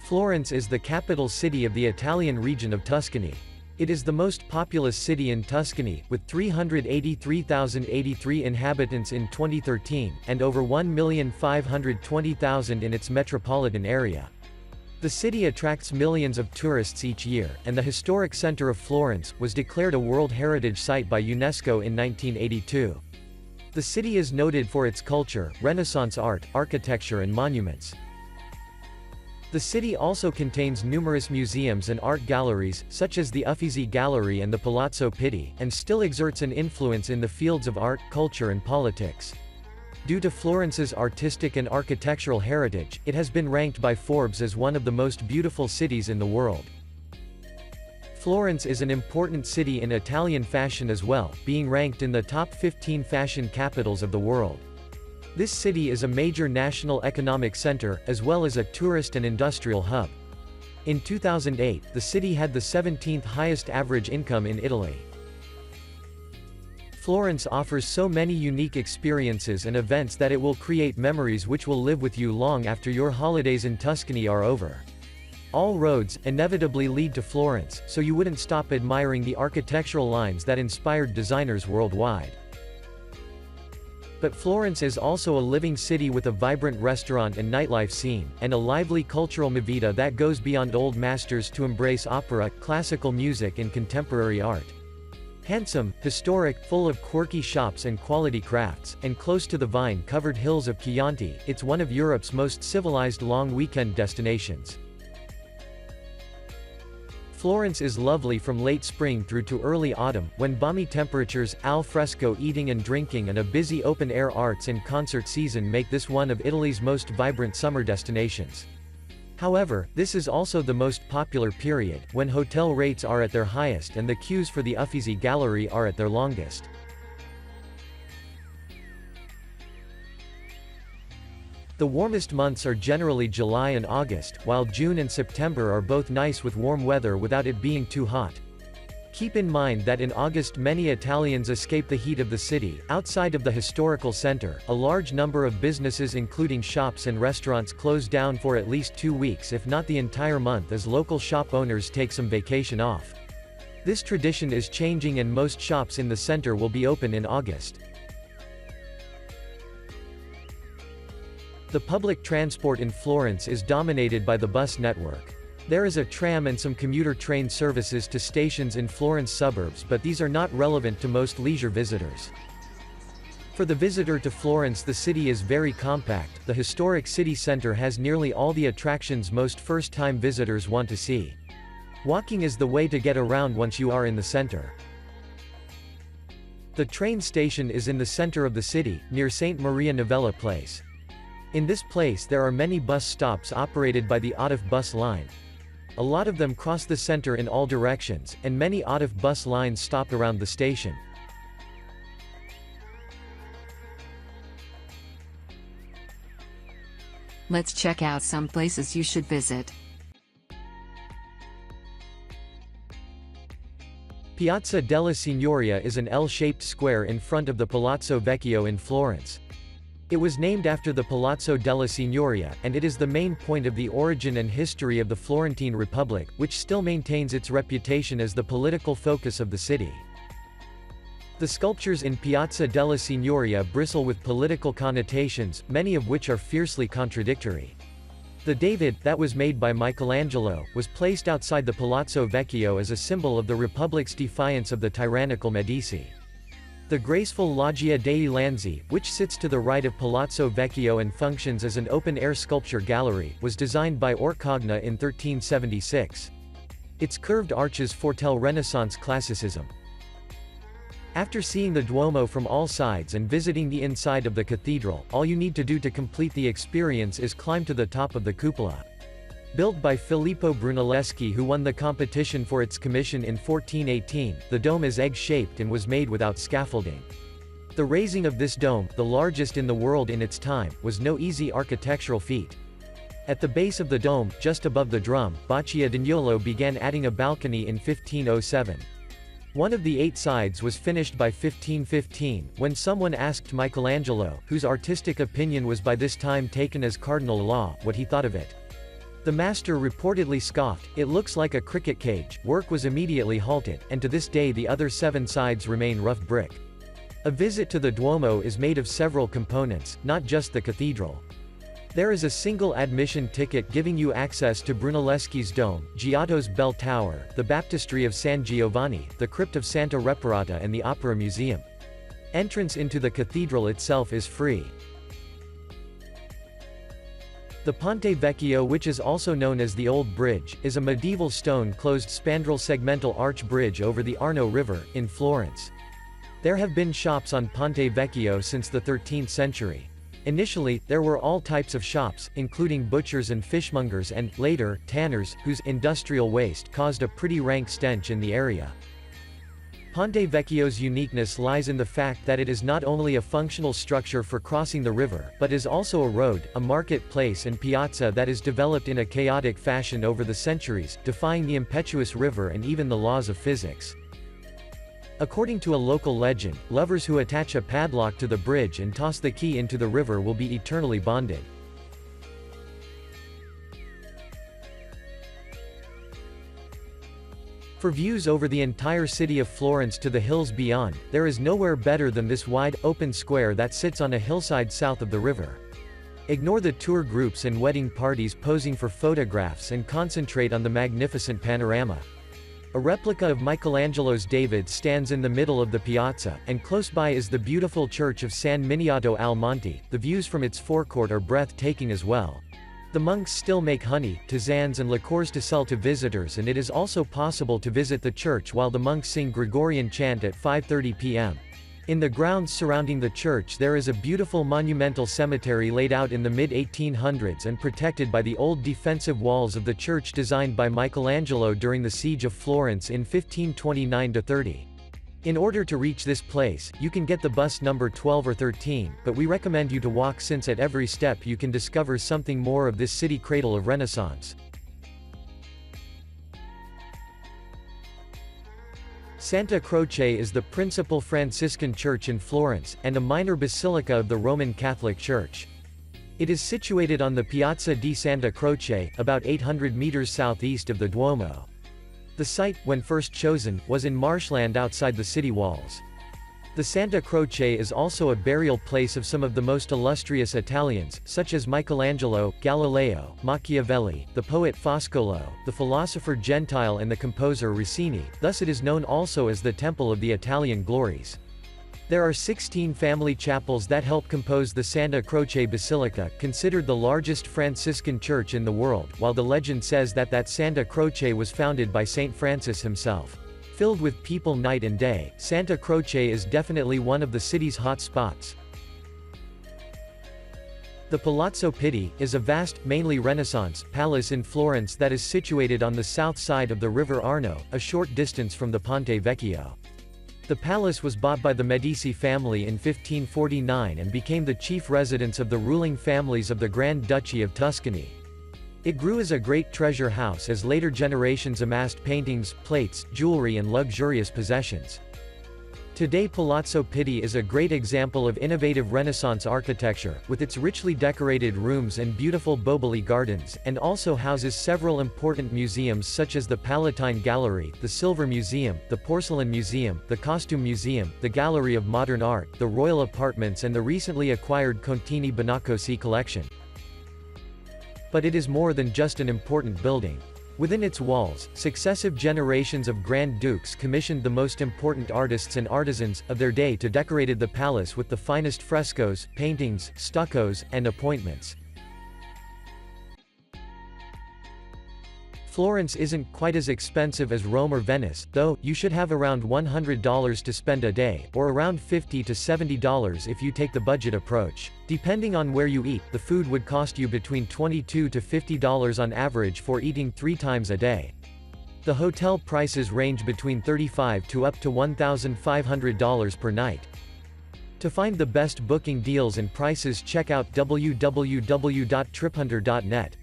Florence is the capital city of the Italian region of Tuscany. It is the most populous city in Tuscany, with 383,083 inhabitants in 2013, and over 1,520,000 in its metropolitan area. The city attracts millions of tourists each year, and the historic center of Florence was declared a World Heritage Site by UNESCO in 1982. The city is noted for its culture, Renaissance art, architecture and monuments. The city also contains numerous museums and art galleries, such as the Uffizi Gallery and the Palazzo Pitti, and still exerts an influence in the fields of art, culture and politics. Due to Florence's artistic and architectural heritage, it has been ranked by Forbes as one of the most beautiful cities in the world. Florence is an important city in Italian fashion as well, being ranked in the top 15 fashion capitals of the world. This city is a major national economic center, as well as a tourist and industrial hub. In 2008, the city had the 17th highest average income in Italy. Florence offers so many unique experiences and events that it will create memories which will live with you long after your holidays in Tuscany are over. All roads, inevitably lead to Florence, so you wouldn't stop admiring the architectural lines that inspired designers worldwide. But Florence is also a living city with a vibrant restaurant and nightlife scene, and a lively cultural movida that goes beyond old masters to embrace opera, classical music and contemporary art. Handsome, historic, full of quirky shops and quality crafts, and close to the vine-covered hills of Chianti, it's one of Europe's most civilized long weekend destinations. Florence is lovely from late spring through to early autumn, when balmy temperatures, al fresco eating and drinking and a busy open-air arts and concert season make this one of Italy's most vibrant summer destinations. However, this is also the most popular period, when hotel rates are at their highest and the queues for the Uffizi Gallery are at their longest. The warmest months are generally July and August, while June and September are both nice with warm weather without it being too hot. Keep in mind that in August many Italians escape the heat of the city. Outside of the historical center, a large number of businesses including shops and restaurants close down for at least 2 weeks if not the entire month, as local shop owners take some vacation off. This tradition is changing and most shops in the center will be open in August. The public transport in Florence is dominated by the bus network. There is a tram and some commuter train services to stations in Florence suburbs, but these are not relevant to most leisure visitors. For the visitor to Florence, the city is very compact. The historic city center has nearly all the attractions most first-time visitors want to see. Walking is the way to get around once you are in the center. The train station is in the center of the city, near St. Maria Novella Place. In this place there are many bus stops operated by the ATIF bus line. A lot of them cross the center in all directions, and many ATIF bus lines stop around the station. Let's check out some places you should visit. Piazza Della Signoria is an L-shaped square in front of the Palazzo Vecchio in Florence. It was named after the Palazzo della Signoria, and it is the main point of the origin and history of the Florentine Republic, which still maintains its reputation as the political focus of the city. The sculptures in Piazza della Signoria bristle with political connotations, many of which are fiercely contradictory. The David, that was made by Michelangelo, was placed outside the Palazzo Vecchio as a symbol of the Republic's defiance of the tyrannical Medici. The graceful Loggia dei Lanzi, which sits to the right of Palazzo Vecchio and functions as an open-air sculpture gallery, was designed by Orcagna in 1376. Its curved arches foretell Renaissance classicism. After seeing the Duomo from all sides and visiting the inside of the cathedral, all you need to do to complete the experience is climb to the top of the cupola. Built by Filippo Brunelleschi, who won the competition for its commission in 1418, the dome is egg-shaped and was made without scaffolding. The raising of this dome, the largest in the world in its time, was no easy architectural feat. At the base of the dome, just above the drum, Baccia d'Agnolo began adding a balcony in 1507. One of the 8 sides was finished by 1515, when someone asked Michelangelo, whose artistic opinion was by this time taken as cardinal law, what he thought of it. The master reportedly scoffed, "It looks like a cricket cage." Work was immediately halted, and to this day the other 7 sides remain rough brick. A visit to the Duomo is made of several components, not just the cathedral. There is a single admission ticket giving you access to Brunelleschi's dome, Giotto's bell tower, the baptistry of San Giovanni, the crypt of Santa Reparata and the Opera Museum. Entrance into the cathedral itself is free. The Ponte Vecchio, which is also known as the Old Bridge, is a medieval stone-closed spandrel segmental arch bridge over the Arno River, in Florence. There have been shops on Ponte Vecchio since the 13th century. Initially, there were all types of shops, including butchers and fishmongers and, later, tanners, whose industrial waste caused a pretty rank stench in the area. Ponte Vecchio's uniqueness lies in the fact that it is not only a functional structure for crossing the river, but is also a road, a marketplace and piazza that is developed in a chaotic fashion over the centuries, defying the impetuous river and even the laws of physics. According to a local legend, lovers who attach a padlock to the bridge and toss the key into the river will be eternally bonded. For views over the entire city of Florence to the hills beyond, there is nowhere better than this wide, open square that sits on a hillside south of the river. Ignore the tour groups and wedding parties posing for photographs and concentrate on the magnificent panorama. A replica of Michelangelo's David stands in the middle of the piazza, and close by is the beautiful church of San Miniato al Monte. The views from its forecourt are breathtaking as well. The monks still make honey, tisanes and liqueurs to sell to visitors, and it is also possible to visit the church while the monks sing Gregorian chant at 5:30 p.m. In the grounds surrounding the church there is a beautiful monumental cemetery laid out in the mid-1800s and protected by the old defensive walls of the church designed by Michelangelo during the siege of Florence in 1529–30. In order to reach this place, you can get the bus number 12 or 13, but we recommend you to walk since at every step you can discover something more of this city cradle of Renaissance. Santa Croce is the principal Franciscan church in Florence, and a minor basilica of the Roman Catholic Church. It is situated on the Piazza di Santa Croce, about 800 meters southeast of the Duomo. The site, when first chosen, was in marshland outside the city walls. The Santa Croce is also a burial place of some of the most illustrious Italians, such as Michelangelo, Galileo, Machiavelli, the poet Foscolo, the philosopher Gentile and the composer Rossini, thus it is known also as the Temple of the Italian Glories. There are 16 family chapels that help compose the Santa Croce Basilica, considered the largest Franciscan church in the world, while the legend says that Santa Croce was founded by Saint Francis himself. Filled with people night and day, Santa Croce is definitely one of the city's hot spots. The Palazzo Pitti is a vast, mainly Renaissance, palace in Florence that is situated on the south side of the river Arno, a short distance from the Ponte Vecchio. The palace was bought by the Medici family in 1549 and became the chief residence of the ruling families of the Grand Duchy of Tuscany. It grew as a great treasure house as later generations amassed paintings, plates, jewelry and luxurious possessions. Today Palazzo Pitti is a great example of innovative Renaissance architecture, with its richly decorated rooms and beautiful Boboli gardens, and also houses several important museums such as the Palatine Gallery, the Silver Museum, the Porcelain Museum, the Costume Museum, the Gallery of Modern Art, the Royal Apartments and the recently acquired Contini Bonaccosi collection. But it is more than just an important building. Within its walls, successive generations of Grand Dukes commissioned the most important artists and artisans of their day to decorate the palace with the finest frescoes, paintings, stuccos, and appointments. Florence isn't quite as expensive as Rome or Venice, though. You should have around $100 to spend a day, or around $50 to $70 if you take the budget approach. Depending on where you eat, the food would cost you between $22 to $50 on average for eating 3 times a day. The hotel prices range between $35 to up to $1,500 per night. To find the best booking deals and prices, check out www.triphunter.net.